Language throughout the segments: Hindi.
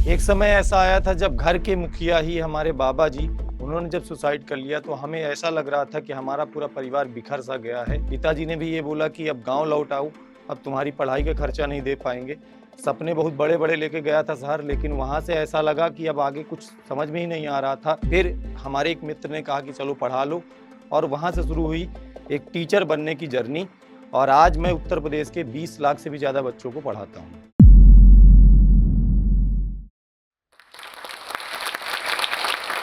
एक समय ऐसा आया था जब घर के मुखिया ही हमारे बाबा जी, उन्होंने जब सुसाइड कर लिया तो हमें ऐसा लग रहा था कि हमारा पूरा परिवार बिखर सा गया है। पिताजी ने भी ये बोला कि अब गाँव लौट आओ, अब तुम्हारी पढ़ाई का खर्चा नहीं दे पाएँगे। सपने बहुत बड़े-बड़े लेके गया था शहर, लेकिन वहाँ से ऐसा लगा कि अब आगे कुछ समझ में ही नहीं आ रहा था। फिर हमारे एक मित्र ने कहा कि चलो पढ़ा लो, और वहाँ से शुरू हुई एक टीचर बनने की जर्नी, और आज मैं उत्तर प्रदेश के 20 लाख से भी ज़्यादा बच्चों को पढ़ाता हूँ।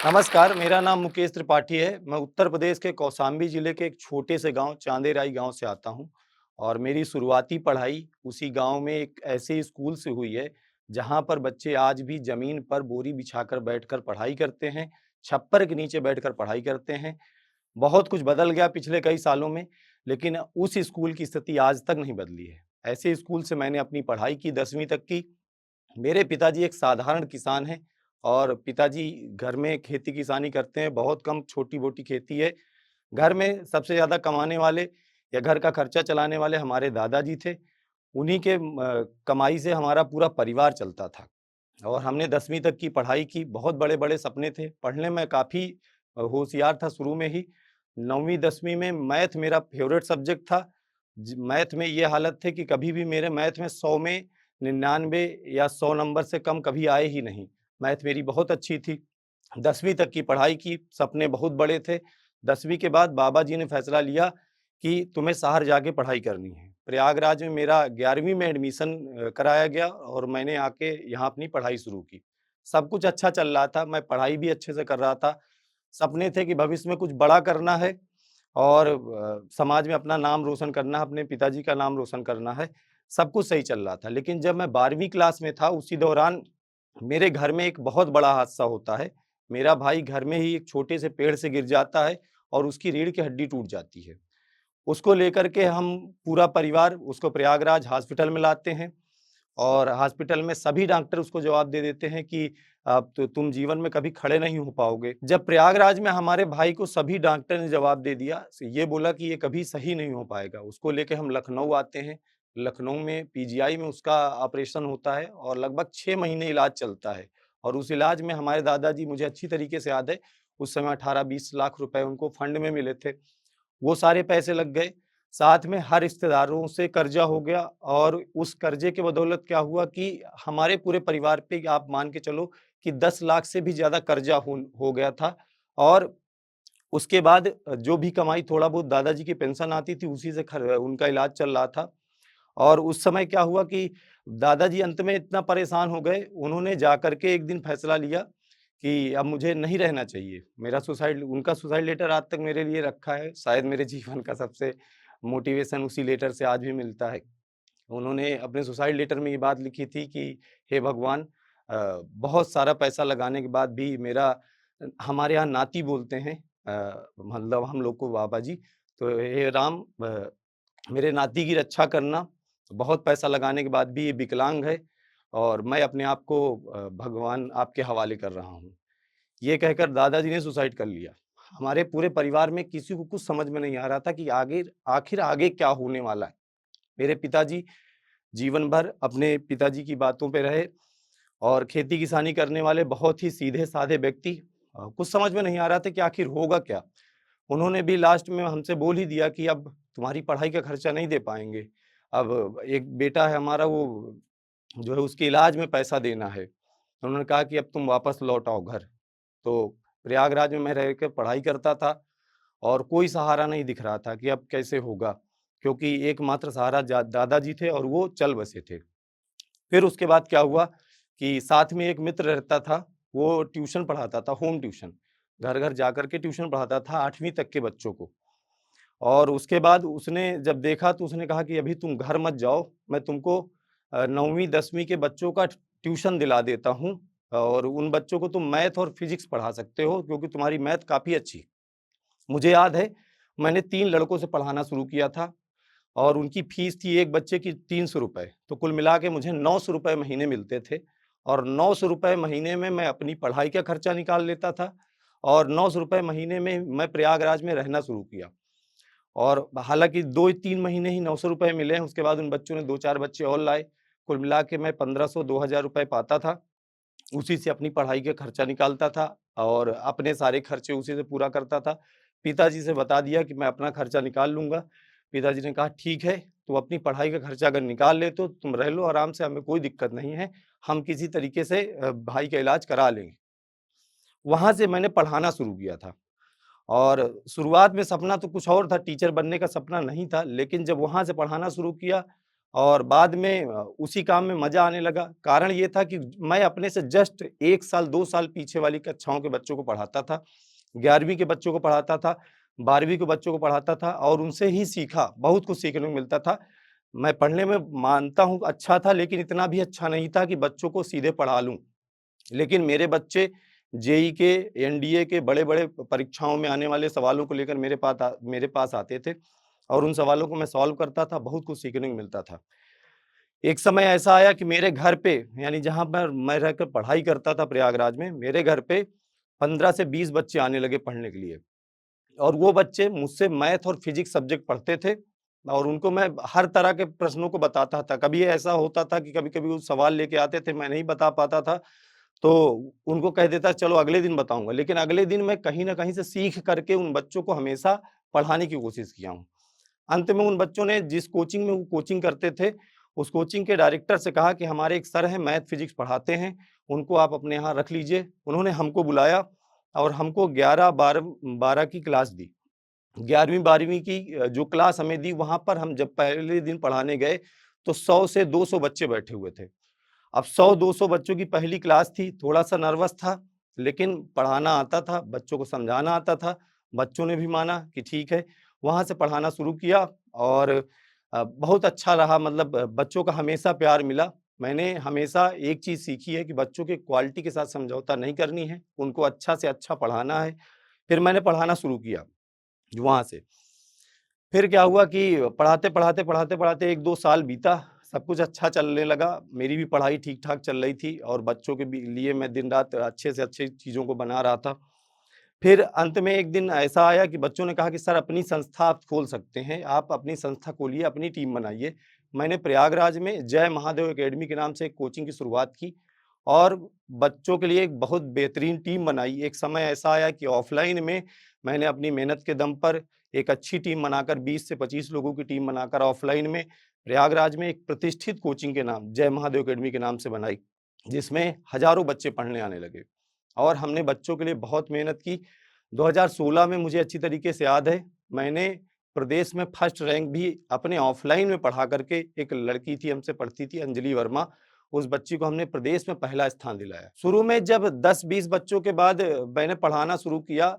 नमस्कार, मेरा नाम मुकेश त्रिपाठी है। मैं उत्तर प्रदेश के कौशाम्बी जिले के एक छोटे से गाँव चांदेराई गाँव से आता हूँ, और मेरी शुरुआती पढ़ाई उसी गाँव में एक ऐसे स्कूल से हुई है, जहाँ पर बच्चे आज भी ज़मीन पर बोरी बिछाकर बैठकर पढ़ाई करते हैं, छप्पर के नीचे बैठकर पढ़ाई करते हैं। बहुत कुछ बदल गया पिछले कई सालों में, लेकिन उस स्कूल की स्थिति आज तक नहीं बदली है। ऐसे स्कूल से मैंने अपनी पढ़ाई की 10वीं तक की। मेरे पिताजी एक साधारण किसान हैं, और पिताजी घर में खेती-किसानी करते हैं, बहुत कम छोटी-मोटी खेती है। घर में सबसे ज़्यादा कमाने वाले या घर का खर्चा चलाने वाले हमारे दादाजी थे। उन्हीं के कमाई से हमारा पूरा परिवार चलता था, और हमने 10वीं तक की पढ़ाई की। बहुत बड़े-बड़े सपने थे, पढ़ने में काफ़ी होशियार था शुरू में ही। 9वीं 10वीं में मैथ मेरा फ़ेवरेट सब्जेक्ट था। मैथ में ये हालत थी कि कभी भी मेरे मैथ में 100 में 99 या 100 नंबर से कम कभी आए ही नहीं। मैथ मेरी बहुत अच्छी थी। 10वीं तक की पढ़ाई की, सपने बहुत बड़े थे। 10वीं के बाद बाबा जी ने फैसला लिया कि तुम्हें शहर जाके पढ़ाई करनी है। प्रयागराज में मेरा 11वीं में एडमिशन कराया गया, और मैंने आके यहाँ अपनी पढ़ाई शुरू की। सब कुछ अच्छा चल रहा था, मैं पढ़ाई भी अच्छे से कर रहा था। सपने थे कि भविष्य में कुछ बड़ा करना है, और समाज में अपना नाम रोशन करना है, अपने पिताजी का नाम रोशन करना है। सब कुछ सही चल रहा था, लेकिन जब मैं 12वीं क्लास में था, उसी दौरान मेरे घर में एक बहुत बड़ा हादसा होता है। मेरा भाई घर में ही एक छोटे से पेड़ से गिर जाता है, और उसकी रीढ़ की हड्डी टूट जाती है। उसको लेकर के हम पूरा परिवार उसको प्रयागराज हॉस्पिटल में लाते हैं, और हॉस्पिटल में सभी डॉक्टर उसको जवाब दे देते हैं कि अब तो तुम जीवन में कभी खड़े नहीं हो पाओगे। जब प्रयागराज में हमारे भाई को सभी डॉक्टर ने जवाब दे दिया, ये बोला कि ये कभी सही नहीं हो पाएगा, उसको लेके हम लखनऊ आते हैं। लखनऊ में पीजीआई में उसका ऑपरेशन होता है, और लगभग 6 महीने इलाज चलता है, और उस इलाज में हमारे दादाजी, मुझे अच्छी तरीके से याद है, उस समय 18-20 लाख रुपए उनको फंड में मिले थे। वो सारे पैसे लग गए। साथ में हर रिश्तेदारों से कर्जा हो गया, और उस कर्जे के बदौलत क्या हुआ कि हमारे पूरे परिवार पे आप मान के चलो कि 10 लाख से भी ज़्यादा कर्जा हो गया था। और उसके बाद जो भी कमाई थोड़ा बहुत दादाजी की पेंशन आती थी, उसी से उनका इलाज चल रहा था। और उस समय क्या हुआ कि दादाजी अंत में इतना परेशान हो गए, उन्होंने जाकर के एक दिन फैसला लिया कि अब मुझे नहीं रहना चाहिए। मेरा सुसाइड उनका सुसाइड लेटर आज तक मेरे लिए रखा है, शायद मेरे जीवन का सबसे मोटिवेशन उसी लेटर से आज भी मिलता है। उन्होंने अपने सुसाइड लेटर में ये बात लिखी थी कि हे भगवान, बहुत सारा पैसा लगाने के बाद भी मेरा हमारे यहाँ नाती बोलते हैं, मतलब हम लोग को बाबा जी, तो हे राम, मेरे नाती की रक्षा करना। बहुत पैसा लगाने के बाद भी ये विकलांग है, और मैं अपने आप को भगवान आपके हवाले कर रहा हूँ। ये कहकर दादाजी ने सुसाइड कर लिया। हमारे पूरे परिवार में किसी को कुछ समझ में नहीं आ रहा था कि आखिर आगे क्या होने वाला है। मेरे पिताजी जीवन भर अपने पिताजी की बातों पे रहे, और खेती-किसानी करने वाले बहुत ही सीधे-साधे व्यक्ति। कुछ समझ में नहीं आ रहा था कि आखिर होगा क्या? उन्होंने भी लास्ट में हमसे बोल ही दिया कि अब तुम्हारी पढ़ाई का खर्चा नहीं दे पाएँगे। अब एक बेटा है हमारा, वो जो है उसके इलाज में पैसा देना है। उन्होंने कहा कि अब तुम वापस लौट आओ घर। तो प्रयागराज में मैं रह के पढ़ाई करता था, और कोई सहारा नहीं दिख रहा था कि अब कैसे होगा, क्योंकि एकमात्र सहारा दादाजी थे, और वो चल बसे थे। फिर उसके बाद क्या हुआ कि साथ में एक मित्र रहता था, वो ट्यूशन पढ़ाता था, होम ट्यूशन। घर-घर जाकर के ट्यूशन पढ़ाता था 8वीं तक के बच्चों को। और उसके बाद उसने जब देखा तो उसने कहा कि अभी तुम घर मत जाओ, मैं तुमको 9वीं 10वीं के बच्चों का ट्यूशन दिला देता हूँ, और उन बच्चों को तुम मैथ और फिज़िक्स पढ़ा सकते हो, क्योंकि तुम्हारी मैथ काफ़ी अच्छी है। मुझे याद है, मैंने 3 लड़कों से पढ़ाना शुरू किया था, और उनकी फ़ीस थी एक बच्चे की ₹300, तो कुल मिला के मुझे ₹900 महीने मिलते थे, और ₹900 महीने में मैं अपनी पढ़ाई का खर्चा निकाल लेता था, और ₹900 महीने में मैं प्रयागराज में रहना शुरू किया। और हालाँकि 2-3 महीने ही ₹900 मिले हैं, उसके बाद उन बच्चों ने 2-4 बच्चे और लाए। कुल मिला के मैं 1500-2000 रुपए पाता था, उसी से अपनी पढ़ाई का खर्चा निकालता था और अपने सारे खर्चे उसी से पूरा करता था। पिताजी से बता दिया कि मैं अपना खर्चा निकाल लूँगा। पिताजी ने कहा ठीक है, तुम अपनी पढ़ाई का खर्चा अगर निकाल लेते हो, तुम रह लो आराम से, हमें कोई दिक्कत नहीं है, हम किसी तरीके से भाई का इलाज करा लेंगे। वहाँ से मैंने पढ़ाना शुरू किया था और शुरुआत में सपना तो कुछ और था, टीचर बनने का सपना नहीं था, लेकिन जब वहाँ से पढ़ाना शुरू किया और बाद में उसी काम में मज़ा आने लगा। कारण ये था कि मैं अपने से जस्ट 1 साल, 2 साल पीछे वाली कक्षाओं के बच्चों को पढ़ाता था। 11वीं के बच्चों को पढ़ाता था, 12वीं के बच्चों को पढ़ाता था और उनसे ही सीखा, बहुत कुछ सीखने को मिलता था। मैं पढ़ने में मानता हूँ अच्छा था, लेकिन इतना भी अच्छा नहीं था कि बच्चों को सीधे पढ़ा लूँ। लेकिन मेरे बच्चे जेईई के, एनडीए के बड़े-बड़े परीक्षाओं में आने वाले सवालों को लेकर मेरे पास आते थे और उन सवालों को मैं सॉल्व करता था, बहुत कुछ सीखने को मिलता था। एक समय ऐसा आया कि मेरे घर पे, यानी जहाँ पर मैं रहकर पढ़ाई करता था प्रयागराज में, मेरे घर पे 15 से 20 बच्चे आने लगे पढ़ने के लिए और वो बच्चे मुझसे मैथ और फिज़िक्स सब्जेक्ट पढ़ते थे और उनको मैं हर तरह के प्रश्नों को बताता था। कभी ऐसा होता था कि कभी-कभी वो सवाल लेके आते थे, मैं नहीं बता पाता था, तो उनको कह देता चलो अगले दिन बताऊँगा, लेकिन अगले दिन मैं कहीं न कहीं से सीख करके उन बच्चों को हमेशा पढ़ाने की कोशिश किया हूँ। अंत में उन बच्चों ने जिस कोचिंग में वो कोचिंग करते थे, उस कोचिंग के डायरेक्टर से कहा कि हमारे एक सर हैं मैथ फिज़िक्स पढ़ाते हैं, उनको आप अपने यहाँ रख लीजिए। उन्होंने हमको बुलाया और हमको 11-12 की क्लास दी। 11वीं-12वीं की जो क्लास हमें दी, वहाँ पर हम जब पहले दिन पढ़ाने गए, तो 100 से 200 बच्चे बैठे हुए थे। अब 100-200 बच्चों की पहली क्लास थी, थोड़ा-सा नर्वस था, लेकिन पढ़ाना आता था, बच्चों को समझाना आता था। बच्चों ने भी माना कि ठीक है, वहाँ से पढ़ाना शुरू किया और बहुत अच्छा रहा, मतलब बच्चों का हमेशा प्यार मिला। मैंने हमेशा एक चीज़ सीखी है कि बच्चों की क्वालिटी के साथ समझौता नहीं करनी है, उनको अच्छा से अच्छा पढ़ाना है। फिर मैंने पढ़ाना शुरू किया, वहाँ से। फिर क्या हुआ कि पढ़ाते-पढ़ाते 1-2 साल बीता, सब कुछ अच्छा चलने लगा, मेरी भी पढ़ाई ठीक-ठाक चल रही थी और बच्चों के भी लिए मैं दिन-रात अच्छे से अच्छी चीज़ों को बना रहा था। फिर अंत में एक दिन ऐसा आया कि बच्चों ने कहा कि सर अपनी संस्था आप खोल सकते हैं, आप अपनी संस्था खोलिए, अपनी टीम बनाइए। मैंने प्रयागराज में जय महादेव अकेडमी के नाम से एक कोचिंग की शुरुआत की और बच्चों के लिए एक बहुत बेहतरीन टीम बनाई। एक समय ऐसा आया कि ऑफ़लाइन में मैंने अपनी मेहनत के दम पर एक अच्छी टीम बनाकर 20 से 25 लोगों की टीम बनाकर ऑफ़लाइन में प्रयागराज में एक प्रतिष्ठित कोचिंग के नाम जय महादेव अकेडमी के नाम से बनाई, जिसमें हज़ारों बच्चे पढ़ने आने लगे। और हमने बच्चों के लिए बहुत मेहनत की। 2016 में मुझे अच्छी तरीके से याद है, मैंने प्रदेश में फर्स्ट रैंक भी अपने ऑफ़लाइन में पढ़ा करके, एक लड़की थी हमसे पढ़ती थी अंजलि वर्मा, उस बच्ची को हमने प्रदेश में पहला स्थान दिलाया। शुरू में जब 10-20 बच्चों के बाद मैंने पढ़ाना शुरू किया,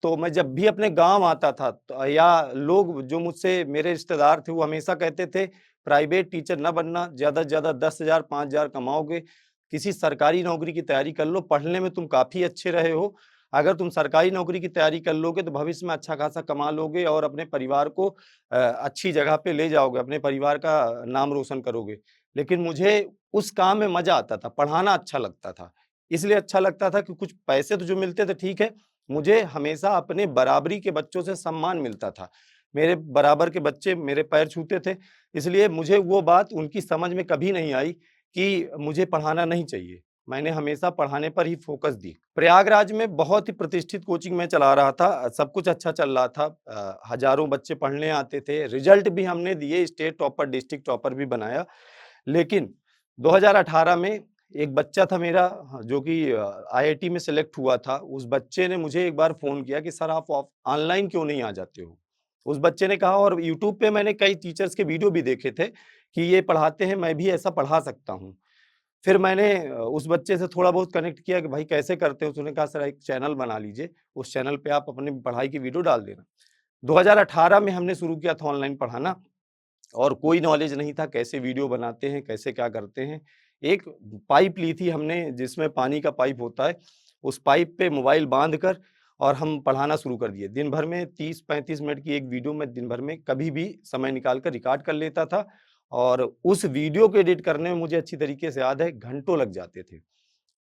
तो मैं जब भी अपने गाँव आता था तो या लोग जो मुझसे मेरे रिश्तेदार थे, वो हमेशा कहते थे, "प्राइवेट टीचर ना बनना, ज़्यादा से ज़्यादा 10,000 5,000 कमाओगे, किसी सरकारी नौकरी की तैयारी कर लो, पढ़ने में तुम काफ़ी अच्छे रहे हो। अगर तुम सरकारी नौकरी की तैयारी कर लोगे तो भविष्य में अच्छा खासा कमा लोगे और अपने परिवार को अच्छी जगह पे ले जाओगे, अपने परिवार का नाम रोशन करोगे।" लेकिन मुझे उस काम में मज़ा आता था, पढ़ाना अच्छा लगता था। इसलिए अच्छा लगता था कि कुछ पैसे तो जो मिलते थे ठीक है, मुझे हमेशा अपने बराबरी के बच्चों से सम्मान मिलता था। मेरे बराबर के बच्चे मेरे पैर छूते थे, इसलिए मुझे वो बात उनकी समझ में कभी नहीं आई कि मुझे पढ़ाना नहीं चाहिए। मैंने हमेशा पढ़ाने पर ही फ़ोकस दी। प्रयागराज में बहुत ही प्रतिष्ठित कोचिंग मैं चला रहा था, सब कुछ अच्छा चल रहा था। हज़ारों बच्चे पढ़ने आते थे, रिज़ल्ट भी हमने दिए, स्टेट टॉपर, डिस्ट्रिक्ट टॉपर भी बनाया। लेकिन 2018 में एक बच्चा था मेरा, जो कि आईआईटी में सेलेक्ट हुआ था। उस बच्चे ने मुझे एक बार फ़ोन किया कि सर आप ऑनलाइन क्यों नहीं आ जाते हो? उस बच्चे ने कहा, और यूट्यूब पे मैंने कई टीचर्स के वीडियो भी देखे थे कि ये पढ़ाते हैं, मैं भी ऐसा पढ़ा सकता हूँ। फिर मैंने उस बच्चे से थोड़ा बहुत कनेक्ट किया कि भाई कैसे करते हो? उसने कहा सर एक चैनल बना लीजिए, उस चैनल पे आप अपनी पढ़ाई की वीडियो डाल देना। 2018 में हमने शुरू किया था ऑनलाइन पढ़ाना और कोई नॉलेज नहीं था कैसे वीडियो बनाते हैं, कैसे क्या करते हैं। एक पाइप ली थी हमने जिसमें पानी का पाइप होता है, उस पाइप पे मोबाइल बाँध कर और हम पढ़ाना शुरू कर दिए। दिन भर में 30-35 मिनट की एक वीडियो मैं दिन भर में कभी भी समय निकाल कर रिकॉर्ड कर लेता था और उस वीडियो को एडिट करने में मुझे अच्छी तरीके से याद है घंटों लग जाते थे।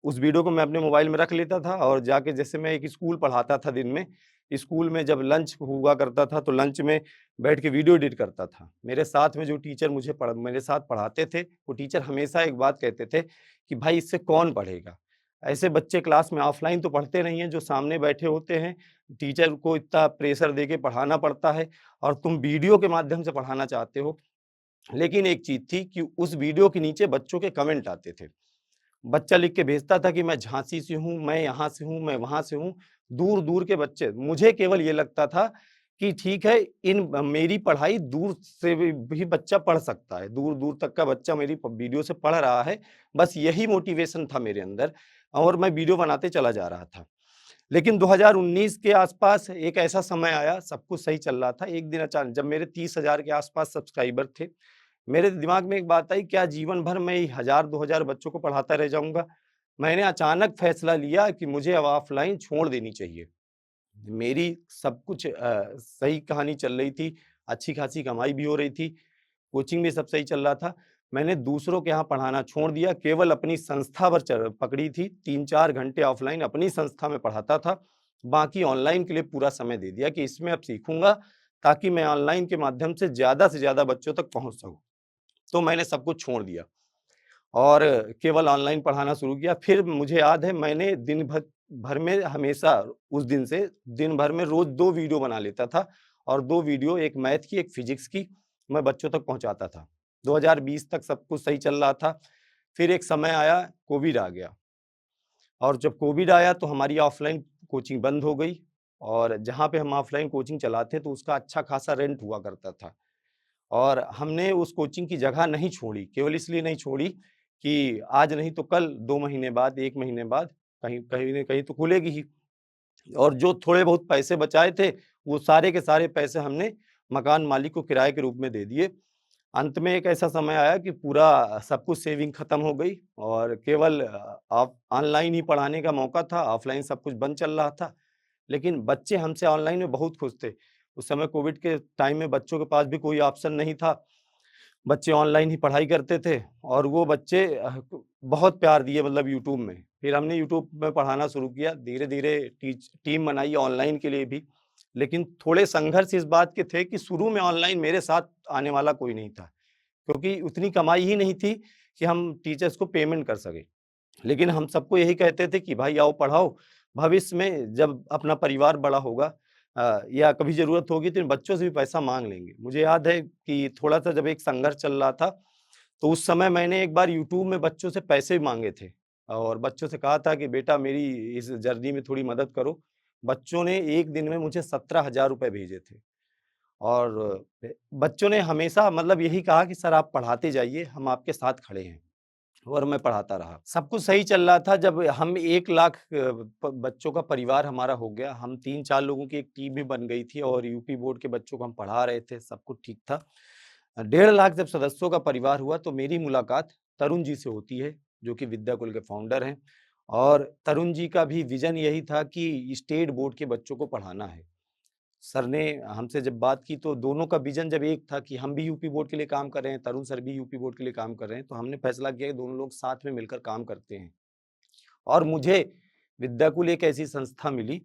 उस वीडियो को मैं अपने मोबाइल में रख लेता था और जाके, जैसे मैं एक स्कूल पढ़ाता था दिन में, स्कूल में जब लंच हुआ करता था तो लंच में बैठ के वीडियो एडिट करता था। मेरे साथ में जो टीचर मेरे साथ पढ़ाते थे, वो टीचर हमेशा एक बात कहते थे कि भाई इससे कौन पढ़ेगा? ऐसे बच्चे क्लास में ऑफ़लाइन तो पढ़ते नहीं हैं, जो सामने बैठे होते हैं, टीचर को इतना प्रेशर देके पढ़ाना पड़ता है और तुम वीडियो के माध्यम से पढ़ाना चाहते हो। लेकिन एक चीज़ थी कि उस वीडियो के नीचे बच्चों के कमेंट आते थे। बच्चा लिख के भेजता था कि मैं झांसी से हूँ, मैं यहाँ से हूँ, मैं वहाँ से हूँ, दूर-दूर के बच्चे। मुझे केवल ये लगता था कि ठीक है, मेरी पढ़ाई दूर से भी बच्चा पढ़ सकता है, दूर-दूर तक का बच्चा मेरी वीडियो से पढ़ रहा है, बस यही मोटिवेशन था मेरे अंदर और मैं वीडियो बनाते चला जा रहा था। लेकिन 2019 के आसपास एक ऐसा समय आया, सब कुछ सही चल रहा था, एक दिन अचानक जब मेरे 30,000 के आसपास सब्सक्राइबर थे, मेरे दिमाग में एक बात आई, क्या जीवन भर मैं 1000-2000 बच्चों को पढ़ाता रह जाऊँगा? मैंने अचानक फैसला लिया कि मुझे अब ऑफ़लाइन छोड़ देनी चाहिए। मेरी सब कुछ सही कहानी चल रही थी, अच्छी खासी कमाई भी हो रही थी, कोचिंग भी सब सही चल रहा था। मैंने दूसरों के यहाँ पढ़ाना छोड़ दिया, केवल अपनी संस्था पर पकड़ी थी, 3-4 घंटे ऑफ़लाइन अपनी संस्था में पढ़ाता था, बाकी ऑनलाइन के लिए पूरा समय दे दिया कि इसमें अब सीखूँगा, ताकि मैं ऑनलाइन के माध्यम से ज़्यादा बच्चों तक पहुँच सकूँ। तो मैंने सब कुछ छोड़ दिया और केवल ऑनलाइन पढ़ाना शुरू किया। फिर मुझे याद है, मैंने दिन भर में हमेशा उस दिन से दिन भर में रोज़ 2 वीडियो बना लेता था और 2 वीडियो, एक मैथ की, एक फिज़िक्स की, मैं बच्चों तक पहुँचाता था। 2020 तक सब कुछ सही चल रहा था। फिर एक समय आया, कोविड आ गया और जब कोविड आया तो हमारी ऑफ़लाइन कोचिंग बंद हो गई और जहाँ पे हम ऑफ़लाइन कोचिंग चलाते तो उसका अच्छा खासा रेंट हुआ करता था। और हमने उस कोचिंग की जगह नहीं छोड़ी, केवल इसलिए नहीं छोड़ी कि आज नहीं तो कल, 2 महीने बाद, 1 महीने बाद कहीं कहीं न कहीं तो खुलेगी ही। और जो थोड़े बहुत पैसे बचाए थे, वो सारे के सारे पैसे हमने मकान मालिक को किराए के रूप में दे दिए। अंत में एक ऐसा समय आया कि पूरा सब कुछ सेविंग खत्म हो गई और केवल ऑफ ऑनलाइन ही पढ़ाने का मौका था, ऑफ़लाइन सब कुछ बंद चल रहा था। लेकिन बच्चे हमसे ऑनलाइन में बहुत खुश थे। उस समय कोविड के टाइम में बच्चों के पास भी कोई ऑप्शन नहीं था। बच्चे ऑनलाइन ही पढ़ाई करते थे और वो बच्चे बहुत प्यार दिए, मतलब यूट्यूब में। फिर हमने यूट्यूब में पढ़ाना शुरू किया, धीरे-धीरे टीम बनाई ऑनलाइन के लिए भी। लेकिन थोड़े संघर्ष इस बात के थे कि शुरू में ऑनलाइन मेरे साथ आने वाला कोई नहीं था, क्योंकि उतनी कमाई ही नहीं थी कि हम टीचर्स को पेमेंट कर सकें। लेकिन हम सबको यही कहते थे कि भाई आओ पढ़ाओ, भविष्य में जब अपना परिवार बड़ा होगा या कभी ज़रूरत होगी तो इन बच्चों से भी पैसा माँग लेंगे। मुझे याद है कि थोड़ा-सा जब एक संघर्ष चल रहा था, तो उस समय मैंने एक बार यूट्यूब में बच्चों से पैसे माँगे थे और बच्चों से कहा था कि बेटा मेरी इस जर्नी में थोड़ी मदद करो। बच्चों ने एक दिन में मुझे 17,000 रुपए भेजे थे और बच्चों ने हमेशा मतलब यही कहा कि सर आप पढ़ाते जाइए, हम आपके साथ खड़े हैं। और मैं पढ़ाता रहा। सब कुछ सही चल रहा था जब हम 1 लाख प बच्चों का परिवार हमारा हो गया। हम 3-4 लोगों की एक टीम भी बन गई थी और यूपी बोर्ड के बच्चों को हम पढ़ा रहे थे, सब कुछ ठीक था। 1.5 लाख जब सदस्यों का परिवार हुआ तो मेरी मुलाकात तरुण जी से होती है, जो कि विद्याकुल के फाउंडर हैं और तरुण जी का भी विज़न यही था कि स्टेट बोर्ड के बच्चों को पढ़ाना है। सर ने हमसे जब बात की तो दोनों का विज़न जब एक था कि हम भी यूपी बोर्ड के लिए काम कर रहे हैं, तरुण सर भी यूपी बोर्ड के लिए काम कर रहे हैं, तो हमने फैसला किया कि दोनों लोग साथ में मिलकर काम करते हैं। और मुझे विद्याकुल एक ऐसी संस्था मिली,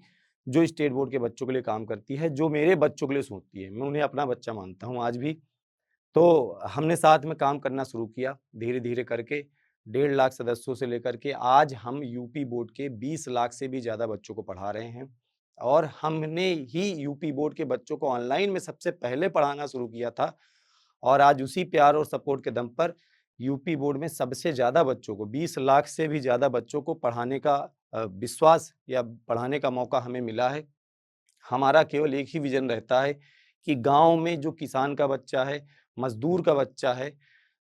जो स्टेट बोर्ड के बच्चों के लिए काम करती है, जो मेरे बच्चों के लिए सोचती है। मैं उन्हें अपना बच्चा मानता हूँ आज भी। तो हमने साथ में काम करना शुरू किया, धीरे-धीरे करके 1.5 लाख सदस्यों से लेकर के आज हम यूपी बोर्ड के 20 लाख से भी ज़्यादा बच्चों को पढ़ा रहे हैं। और हमने ही यूपी बोर्ड के बच्चों को ऑनलाइन में सबसे पहले पढ़ाना शुरू किया था और आज उसी प्यार और सपोर्ट के दम पर यूपी बोर्ड में सबसे ज़्यादा बच्चों को 20 लाख से भी ज़्यादा बच्चों को पढ़ाने का विश्वास या पढ़ाने का मौका हमें मिला है। हमारा केवल एक ही विज़न रहता है कि गाँव में जो किसान का बच्चा है, मज़दूर का बच्चा है,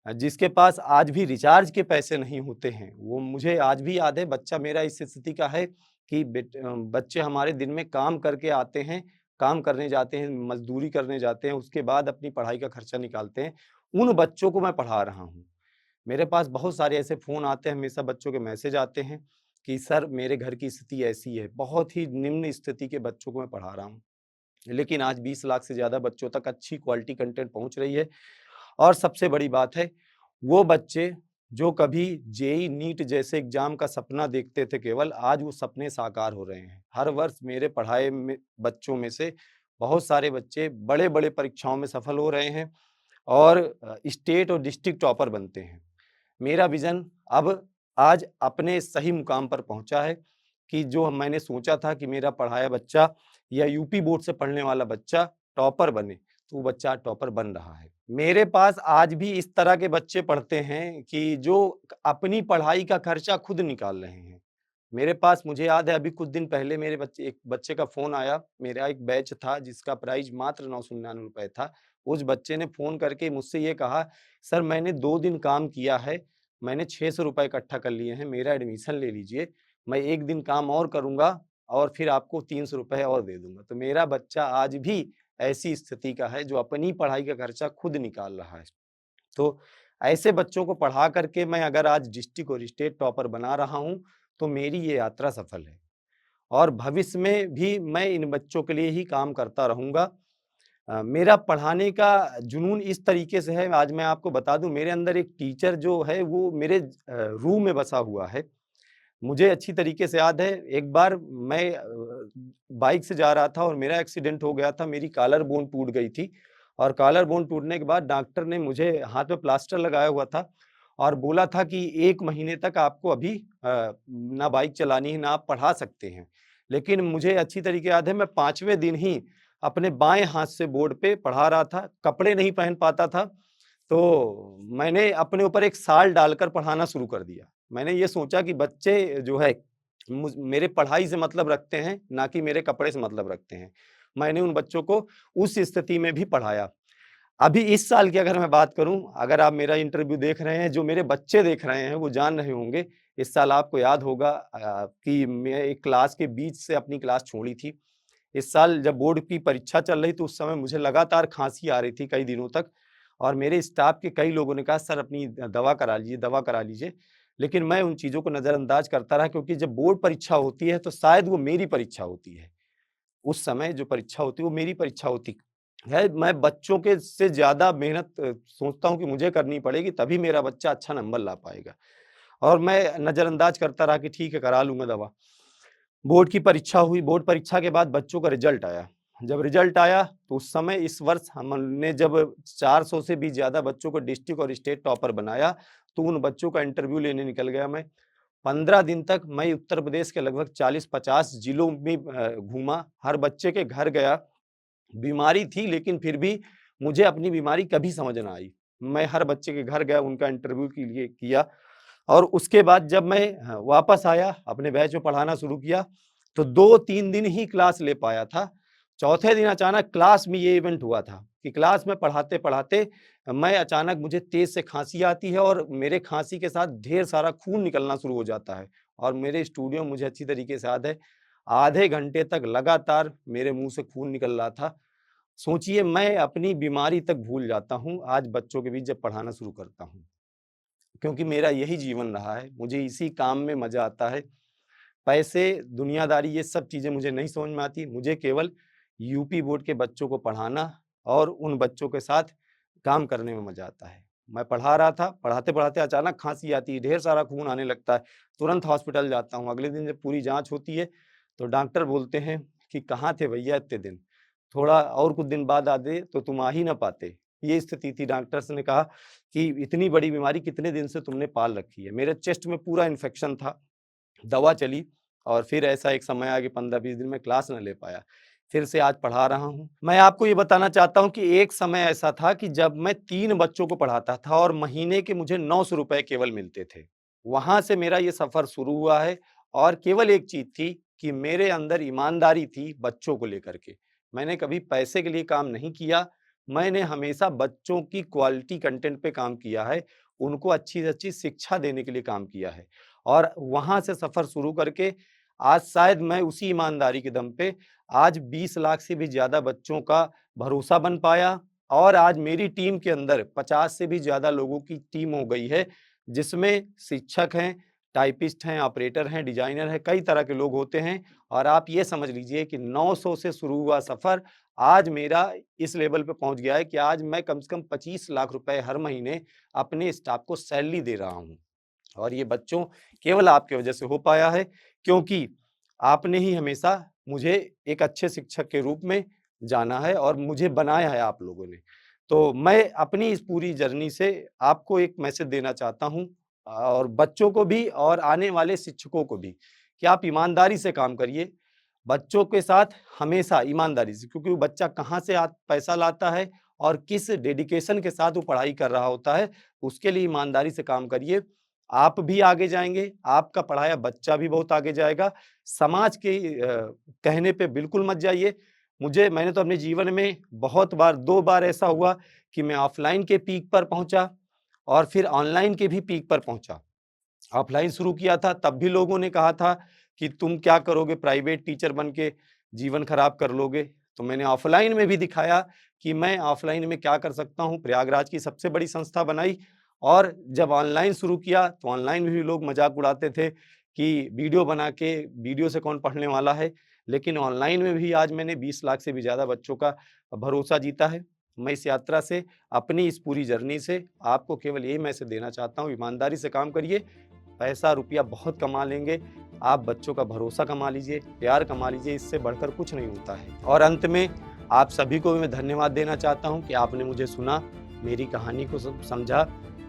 जिसके पास आज भी रिचार्ज के पैसे नहीं होते हैं, वो मुझे आज भी याद है, बच्चा मेरा इस स्थिति का है कि बच्चे हमारे दिन में काम करके आते हैं, काम करने जाते हैं, मज़दूरी करने जाते हैं, उसके बाद अपनी पढ़ाई का खर्चा निकालते हैं। उन बच्चों को मैं पढ़ा रहा हूँ। मेरे पास बहुत सारे ऐसे फ़ोन आते हैं, हमेशा बच्चों के मैसेज आते हैं कि सर मेरे घर की स्थिति ऐसी है, बहुत ही निम्न स्थिति के बच्चों को मैं पढ़ा रहा हूँ। लेकिन आज 20 लाख से ज़्यादा बच्चों तक अच्छी क्वालिटी कंटेंट पहुँच रही है और सबसे बड़ी बात है, वो बच्चे जो कभी जेईई, नीट जैसे एग्ज़ाम का सपना देखते थे केवल, आज वो सपने साकार हो रहे हैं। हर वर्ष मेरे पढ़ाए में बच्चों में से बहुत सारे बच्चे बड़े-बड़े परीक्षाओं में सफल हो रहे हैं और स्टेट और डिस्ट्रिक्ट टॉपर बनते हैं। मेरा विज़न अब आज अपने सही मुकाम पर पहुँचा है कि जो मैंने सोचा था कि मेरा पढ़ाया बच्चा या यूपी बोर्ड से पढ़ने वाला बच्चा टॉपर बने, तो वो बच्चा आज टॉपर बन रहा है। मेरे पास आज भी इस तरह के बच्चे पढ़ते हैं कि जो अपनी पढ़ाई का खर्चा खुद निकाल रहे हैं। मेरे पास मुझे याद है अभी कुछ दिन पहले मेरे बच्चे एक बच्चे का फ़ोन आया, मेरा एक बैच था जिसका प्राइस मात्र ₹999 था। उस बच्चे ने फ़ोन करके मुझसे ये कहा, "सर मैंने 2 दिन काम किया है, मैंने ₹600 इकट्ठा कर लिए हैं, मेरा एडमिशन ले लीजिए। मैं 1 दिन काम और करूँगा और फिर आपको ₹300 और दे दूँगा।" तो मेरा बच्चा आज भी ऐसी स्थिति का है जो अपनी पढ़ाई का खर्चा खुद निकाल रहा है। तो ऐसे बच्चों को पढ़ा कर के मैं अगर आज डिस्ट्रिक्ट और स्टेट टॉपर बना रहा हूँ, तो मेरी ये यात्रा सफल है और भविष्य में भी मैं इन बच्चों के लिए ही काम करता रहूँगा। मेरा पढ़ाने का जुनून इस तरीके से है, आज मैं आपको बता दूँ मेरे अंदर एक टीचर जो है वो मेरे रूह में बसा हुआ है। मुझे अच्छी तरीके से याद है, एक बार मैं बाइक से जा रहा था और मेरा एक्सीडेंट हो गया था, मेरी कॉलर बोन टूट गई थी और कॉलर बोन टूटने के बाद डॉक्टर ने मुझे हाथ में प्लास्टर लगाया हुआ था और बोला था कि 1 महीने तक आपको अभी ना बाइक चलानी है, ना आप पढ़ा सकते हैं। लेकिन मुझे अच्छी तरीके याद है, मैं 5वें दिन ही अपने बाएँ हाथ से बोर्ड पे पढ़ा रहा था, कपड़े नहीं पहन पाता था, तो मैंने अपने ऊपर एक शाल डालकर पढ़ाना शुरू कर दिया। मैंने ये सोचा कि बच्चे जो है मेरे पढ़ाई से मतलब रखते हैं, ना कि मेरे कपड़े से मतलब रखते हैं। मैंने उन बच्चों को उस स्थिति में भी पढ़ाया। अभी इस साल की अगर मैं बात करूँ, अगर आप मेरा इंटरव्यू देख रहे हैं, जो मेरे बच्चे देख रहे हैं, वो जान रहे होंगे, इस साल आपको याद होगा कि मैं एक क्लास के बीच से अपनी क्लास छोड़ी थी। इस साल जब बोर्ड की परीक्षा चल रही, तो उस समय मुझे लगातार खाँसी आ रही थी कई दिनों तक और मेरे स्टाफ के कई लोगों ने कहा, "सर अपनी दवा करा लीजिए, दवा करा लीजिए।" लेकिन मैं उन चीज़ों को नज़रअंदाज करता रहा क्योंकि जब बोर्ड परीक्षा होती है, तो शायद वो मेरी परीक्षा होती है। उस समय जो परीक्षा होती है, वो मेरी परीक्षा होती है। मैं बच्चों के से ज़्यादा मेहनत सोचता हूँ कि मुझे करनी पड़ेगी, तभी मेरा बच्चा अच्छा नंबर ला पाएगा और मैं नज़रअंदाज करता रहा कि ठीक है, करा लूँगा दवा। बोर्ड की परीक्षा हुई, बोर्ड परीक्षा के बाद बच्चों का रिज़ल्ट आया। जब रिज़ल्ट आया, तो उस समय इस वर्ष हमने जब 400 से भी ज़्यादा बच्चों को डिस्ट्रिक्ट और स्टेट टॉपर बनाया, तो उन बच्चों का इंटरव्यू लेने निकल गया मैं। 15 दिन तक मैं उत्तर प्रदेश के लगभग 40-50 जिलों में घूमा, हर बच्चे के घर गया। बीमारी थी लेकिन फिर भी मुझे अपनी बीमारी कभी समझ ना आई। मैं हर बच्चे के घर गया, उनका इंटरव्यू के लिए किया और उसके बाद जब मैं वापस आया, अपने बैच में पढ़ाना शुरू किया, तो 2-3 दिन ही क्लास ले पाया था। चौथे दिन अचानक क्लास में ये इवेंट हुआ था कि क्लास में पढ़ाते-पढ़ाते मैं अचानक मुझे तेज़ से खाँसी आती है और मेरे खाँसी के साथ ढेर सारा खून निकलना शुरू हो जाता है और मेरे स्टूडियो में मुझे अच्छी तरीके से याद है, आधे घंटे तक लगातार मेरे मुँह से खून निकल रहा था। सोचिए मैं अपनी बीमारी तक भूल जाता हूँ, आज बच्चों के बीच जब पढ़ाना शुरू करता हूँ। क्योंकि मेरा यही जीवन रहा है, मुझे इसी काम में मज़ा आता है। पैसे, दुनियादारी ये सब चीज़ें मुझे नहीं समझ में आती, मुझे केवल यूपी बोर्ड के बच्चों को पढ़ाना और उन बच्चों के साथ काम करने में मज़ा आता है। मैं पढ़ा रहा था, पढ़ाते-पढ़ाते अचानक खाँसी आती है, ढेर सारा खून आने लगता है, तुरंत हॉस्पिटल जाता हूँ। अगले दिन जब पूरी जाँच होती है, तो डॉक्टर बोलते हैं कि कहाँ थे भैया इतने दिन? थोड़ा और कुछ दिन बाद आते तो तुम आ ही ना पाते। ये स्थिति थी, डॉक्टर्स ने कहा कि इतनी बड़ी बीमारी कितने दिन से तुमने पाल रखी है। मेरे चेस्ट में पूरा इन्फेक्शन था, दवा चली और फिर ऐसा एक समय आ गया 15-20 दिन में क्लास ना ले पाया। फिर से आज पढ़ा रहा हूँ। मैं आपको ये बताना चाहता हूँ कि एक समय ऐसा था कि जब मैं 3 बच्चों को पढ़ाता था और महीने के मुझे ₹900 केवल मिलते थे। वहाँ से मेरा ये सफ़र शुरू हुआ है और केवल एक चीज़ थी कि मेरे अंदर ईमानदारी थी बच्चों को लेकर के। मैंने कभी पैसे के लिए काम नहीं किया, मैंने हमेशा बच्चों की क्वालिटी कंटेंट पे काम किया है, उनको अच्छी से अच्छी शिक्षा देने के लिए काम किया है। और वहाँ से सफ़र शुरू करके आज शायद मैं उसी ईमानदारी के दम पे आज 20 लाख से भी ज़्यादा बच्चों का भरोसा बन पाया और आज मेरी टीम के अंदर 50 से भी ज़्यादा लोगों की टीम हो गई है, जिसमें शिक्षक हैं, टाइपिस्ट हैं, ऑपरेटर हैं, डिज़ाइनर हैं, कई तरह के लोग होते हैं और आप ये समझ लीजिए कि 900 से शुरू हुआ सफ़र आज मेरा इस लेवल पे पहुँच गया है कि आज मैं कम से कम 25 लाख रुपए हर महीने अपने स्टाफ को सैलरी दे रहा हूँ। और ये बच्चों केवल आपकी वजह से हो पाया है क्योंकि आपने ही हमेशा मुझे एक अच्छे शिक्षक के रूप में जाना है और मुझे बनाया है आप लोगों ने। तो मैं अपनी इस पूरी जर्नी से आपको एक मैसेज देना चाहता हूँ और बच्चों को भी और आने वाले शिक्षकों को भी कि आप ईमानदारी से काम करिए। बच्चों के साथ हमेशा ईमानदारी से, क्योंकि वो बच्चा कहाँ से पैसा लाता है और किस डेडिकेशन के साथ वो पढ़ाई कर रहा होता है, उसके लिए ईमानदारी से काम करिए। आप भी आगे जाएँगे, आपका पढ़ाया बच्चा भी बहुत आगे जाएगा। समाज के कहने पे बिल्कुल मत जाइए। मैंने तो अपने जीवन में बहुत बार 2 बार ऐसा हुआ कि मैं ऑफ़लाइन के पीक पर पहुँचा और फिर ऑनलाइन के भी पीक पर पहुँचा। ऑफ़लाइन शुरू किया था तब भी लोगों ने कहा था कि तुम क्या करोगे, प्राइवेट टीचर बन के जीवन खराब कर लोगे। तो मैंने ऑफ़लाइन में भी दिखाया कि मैं ऑफ़लाइन में क्या कर सकता हूँ, प्रयागराज की सबसे बड़ी संस्था बनाई। और जब ऑनलाइन शुरू किया तो ऑनलाइन में भी लोग मज़ाक उड़ाते थे कि वीडियो बना के, वीडियो से कौन पढ़ने वाला है। लेकिन ऑनलाइन में भी आज मैंने 20 लाख से भी ज़्यादा बच्चों का भरोसा जीता है। मैं इस यात्रा से, अपनी इस पूरी जर्नी से आपको केवल यही मैसेज देना चाहता हूँ, ईमानदारी से काम करिए। पैसा रुपया बहुत कमा लेंगे, आप बच्चों का भरोसा कमा लीजिए, प्यार कमा लीजिए, इससे बढ़कर कुछ नहीं होता है। और अंत में आप सभी को भी मैं धन्यवाद देना चाहता हूँ कि आपने मुझे सुना, मेरी कहानी को समझा।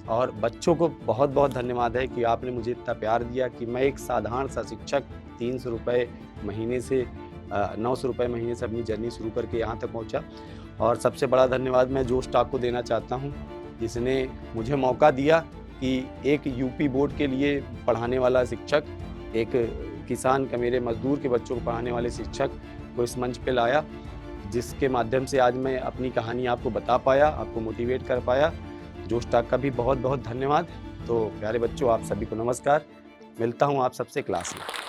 और बच्चों को बहुत-बहुत धन्यवाद है कि आपने मुझे इतना प्यार दिया कि मैं एक साधारण सा शिक्षक 300 रुपए महीने से 900 रुपए महीने से अपनी जर्नी शुरू करके यहाँ तक पहुँचा। और सबसे बड़ा धन्यवाद मैं जोश टॉक को देना चाहता हूँ, जिसने मुझे मौका दिया कि एक यूपी बोर्ड के लिए पढ़ाने वाला शिक्षक, एक किसान का, मेरे मज़दूर के बच्चों को पढ़ाने वाले शिक्षक को इस मंच पे लाया, जिसके माध्यम से आज मैं अपनी कहानी आपको बता पाया, आपको मोटिवेट कर पाया। जोश टॉक का भी बहुत-बहुत धन्यवाद। तो प्यारे बच्चों, आप सभी को नमस्कार। मिलता हूँ आप सबसे क्लास में।